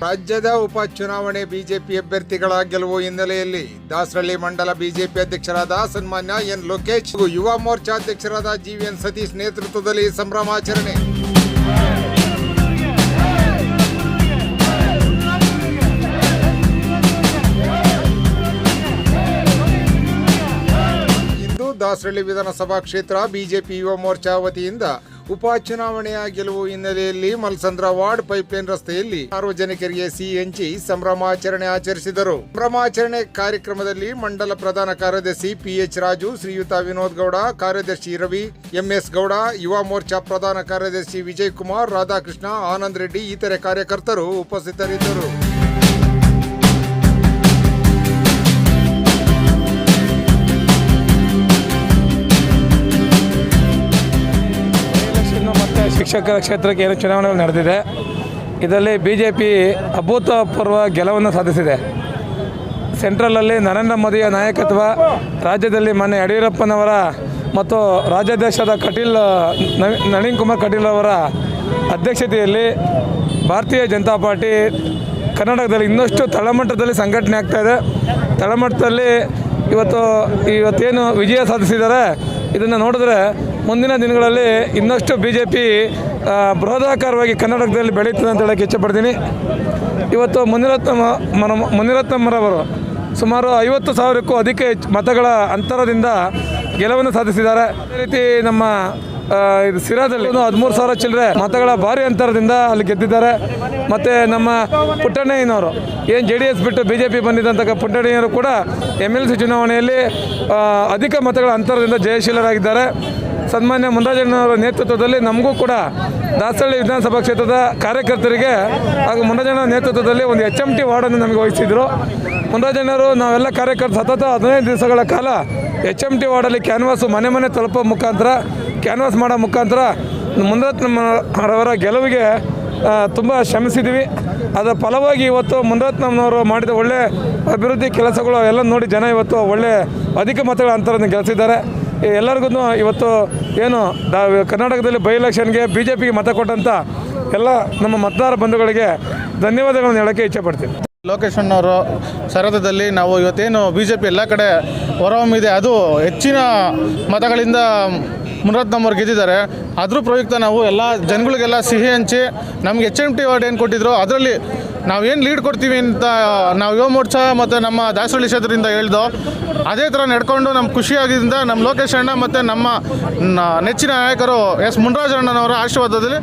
ರಾಜ್ಯದ ಉಪಚುನಾವಣೆ ಬಿಜೆಪಿ ಅಭ್ಯರ್ಥಿಗಳ ಗೆಲುವು ಹಿನ್ನೆಲೆಯಲ್ಲಿ ದಾಸರಳ್ಳಿ ಮಂಡಲ ಬಿಜೆಪಿ ಅಧ್ಯಕ್ಷರಾದ ಸನ್ಮಾನ್ಯ ಎನ್ ಲೋಕೇಶ್ ಹಾಗೂ ಯುವ ಮೋರ್ಚಾ ಅಧ್ಯಕ್ಷರಾದ ಜಿವಿಎನ್ ಸತೀಶ್ ನೇತೃತ್ವದಲ್ಲಿ ಸಂಭ್ರಮಾಚರಣೆ. ಇಂದು ದಾಸರಳ್ಳಿ ವಿಧಾನಸಭಾ ಕ್ಷೇತ್ರ ಬಿಜೆಪಿ ಯುವ ಮೋರ್ಚಾ ವತಿಯಿಂದ ಉಪಚುನಾವಣೆಯ ಗೆಲುವು ಹಿನ್ನೆಲೆಯಲ್ಲಿ ಮಲ್ಸಂದ್ರ ವಾರ್ಡ್ ಪೈಪ್ಲೈನ್ ರಸ್ತೆಯಲ್ಲಿ ಸಾರ್ವಜನಿಕರಿಗೆ ಸಿಹಿ ಹಂಚಿ ಸಂಭ್ರಮಾಚರಣೆ ಆಚರಿಸಿದರು. ಸಂಭ್ರಮಾಚರಣೆ ಕಾರ್ಯಕ್ರಮದಲ್ಲಿ ಮಂಡಲ ಪ್ರಧಾನ ಕಾರ್ಯದರ್ಶಿ PH ರಾಜು, ಶ್ರೀಯುತ ವಿನೋದ್ ಗೌಡ, ಕಾರ್ಯದರ್ಶಿ ರವಿ, MS ಗೌಡ, ಯುವ ಮೋರ್ಚಾ ಪ್ರಧಾನ ಕಾರ್ಯದರ್ಶಿ ವಿಜಯ್ ಕುಮಾರ್, ರಾಧಾಕೃಷ್ಣ, ಆನಂದ್ ರೆಡ್ಡಿ ಇತರೆ ಕಾರ್ಯಕರ್ತರು ಉಪಸ್ಥಿತರಿದ್ದರು. ಶಿಕ್ಷಕರ ಕ್ಷೇತ್ರಕ್ಕೆ ಏನು ಚುನಾವಣೆಗಳು ನಡೆದಿದೆ, ಇದರಲ್ಲಿ BJP ಅಭೂತಪೂರ್ವ ಗೆಲುವನ್ನು ಸಾಧಿಸಿದೆ. ಸೆಂಟ್ರಲಲ್ಲಿ ನರೇಂದ್ರ ಮೋದಿಯ ನಾಯಕತ್ವ, ರಾಜ್ಯದಲ್ಲಿ ಮಾನ್ಯ ಯಡಿಯೂರಪ್ಪನವರ ಮತ್ತು ರಾಜ್ಯಾಧ್ಯಕ್ಷರಾದ ನಳಿನ್ ಕುಮಾರ್ ಕಟೀಲ್ ಅವರ ಅಧ್ಯಕ್ಷತೆಯಲ್ಲಿ ಭಾರತೀಯ ಜನತಾ ಪಾರ್ಟಿ ಕರ್ನಾಟಕದಲ್ಲಿ ಇನ್ನಷ್ಟು ತಳಮಟ್ಟದಲ್ಲಿ ಸಂಘಟನೆ ಆಗ್ತಾಯಿದೆ. ತಳಮಟ್ಟದಲ್ಲಿ ಇವತ್ತೇನು ವಿಜಯ ಸಾಧಿಸಿದ್ದಾರೆ, ಇದನ್ನು ನೋಡಿದ್ರೆ ಮುಂದಿನ ದಿನಗಳಲ್ಲಿ ಇನ್ನಷ್ಟು BJP ಬೃಹದಾಕಾರವಾಗಿ ಕರ್ನಾಟಕದಲ್ಲಿ ಬೆಳೀತದೆ ಅಂತ ಹೇಳಕ್ಕೆ ಇಚ್ಛೆಪಡ್ತೀನಿ. ಇವತ್ತು ಮುನಿರತ್ನಮ್ಮರವರು ಸುಮಾರು 50,000ಕ್ಕೂ ಅಧಿಕ ಮತಗಳ ಅಂತರದಿಂದ ಗೆಲುವನ್ನು ಸಾಧಿಸಿದ್ದಾರೆ. ಅದೇ ರೀತಿ ನಮ್ಮ ಸಿರಾದಲ್ಲಿ 13,000 ಚಿಲ್ಲರೆ ಮತಗಳ ಭಾರಿ ಅಂತರದಿಂದ ಅಲ್ಲಿ ಗೆದ್ದಿದ್ದಾರೆ. ಮತ್ತು ನಮ್ಮ ಪುಟ್ಟಣ್ಣಯ್ಯನವರು ಏನು JDS ಬಿಟ್ಟು BJP ಬಂದಿದ್ದಂಥ ಪುಟ್ಟಣ್ಣಯ್ಯನವರು ಕೂಡ MLC ಚುನಾವಣೆಯಲ್ಲಿ ಅಧಿಕ ಮತಗಳ ಅಂತರದಿಂದ ಜಯಶೀಲರಾಗಿದ್ದಾರೆ. ಸನ್ಮಾನ್ಯ ಮುನ್ರಾಜಣ್ಣವರ ನೇತೃತ್ವದಲ್ಲಿ ನಮಗೂ ಕೂಡ ದಾಸರಳ್ಳಿ ವಿಧಾನಸಭಾ ಕ್ಷೇತ್ರದ ಕಾರ್ಯಕರ್ತರಿಗೆ ಹಾಗೂ ಮುನ್ರಾಜಣ್ಣ ನೇತೃತ್ವದಲ್ಲಿ ಒಂದು HMT ವಾರ್ಡನ್ನು ನಮಗೆ ವಹಿಸಿದರು. ಮುನ್ರಾಜಣ್ಣವರು ನಾವೆಲ್ಲ ಕಾರ್ಯಕರ್ತರು ಸತತ 15 ದಿವಸಗಳ ಕಾಲ HMT ವಾರ್ಡಲ್ಲಿ ಕ್ಯಾನ್ವಾಸು ಮನೆ ತಲುಪೋ ಮುಖಾಂತರ ಕ್ಯಾನ್ವಾಸ್ ಮಾಡೋ ಮುಖಾಂತರ ಮುನಿರತ್ನಮ್ಮರವರ ಗೆಲುವಿಗೆ ತುಂಬ ಶ್ರಮಿಸಿದ್ದೀವಿ. ಅದರ ಫಲವಾಗಿ ಇವತ್ತು ಮುನಿರತ್ನಮ್ಮನವರು ಮಾಡಿದ ಒಳ್ಳೆ ಅಭಿವೃದ್ಧಿ ಕೆಲಸಗಳು ಎಲ್ಲ ನೋಡಿ ಜನ ಇವತ್ತು ಒಳ್ಳೆ ಅಧಿಕ ಮತಗಳ ಅಂತರವನ್ನು ಗೆಲ್ಲಿಸಿದ್ದಾರೆ. ಎಲ್ಲರಿಗೂ ಇವತ್ತು ಏನು ಕರ್ನಾಟಕದಲ್ಲಿ ಬೈ ಎಲೆಕ್ಷನ್ಗೆ BJPಗೆ ಮತ ಕೊಟ್ಟಂಥ ಎಲ್ಲ ನಮ್ಮ ಮತದಾರ ಬಂಧುಗಳಿಗೆ ಧನ್ಯವಾದಗಳನ್ನು ಹೇಳೋಕ್ಕೆ ಇಚ್ಛೆಪಡ್ತೀನಿ. ಲೋಕೇಶ್ ಅಣ್ಣವರು ಸರಥದಲ್ಲಿ ನಾವು ಇವತ್ತೇನು BJP ಎಲ್ಲ ಕಡೆ ಹೊರಹೊಮ್ಮಿದೆ, ಅದು ಹೆಚ್ಚಿನ ಮತಗಳಿಂದ ಮುನಿರತ್ನಮ್ಮವ್ರು ಗೆದ್ದಿದ್ದಾರೆ. ಅದ್ರ ಪ್ರಯುಕ್ತ ನಾವು ಎಲ್ಲ ಜನಗಳಿಗೆಲ್ಲ ಸಿಹಿ ಹಂಚಿ ನಮ್ಗೆ HMT ವಾರ್ಡ್ ಏನು ಕೊಟ್ಟಿದ್ರು ಅದರಲ್ಲಿ ನಾವೇನು ಲೀಡ್ ಕೊಡ್ತೀವಿ ಅಂತ ನಾವು ಯುವ ಮೋರ್ಚಾ ಮತ್ತು ನಮ್ಮ ದಾಸರಳ್ಳಿ ಕ್ಷೇತ್ರದಿಂದ ಹೇಳ್ದೋ ಅದೇ ಥರ ನಡ್ಕೊಂಡು ನಮ್ಗೆ ಖುಷಿಯಾಗಿದ್ದರಿಂದ ನಮ್ಮ ಲೋಕೇಶ್ ಅಣ್ಣ ಮತ್ತು ನಮ್ಮ ನೆಚ್ಚಿನ ನಾಯಕರು ಮುನ್ರಾಜಣ್ಣನವರ ಆಶೀರ್ವಾದದಲ್ಲಿ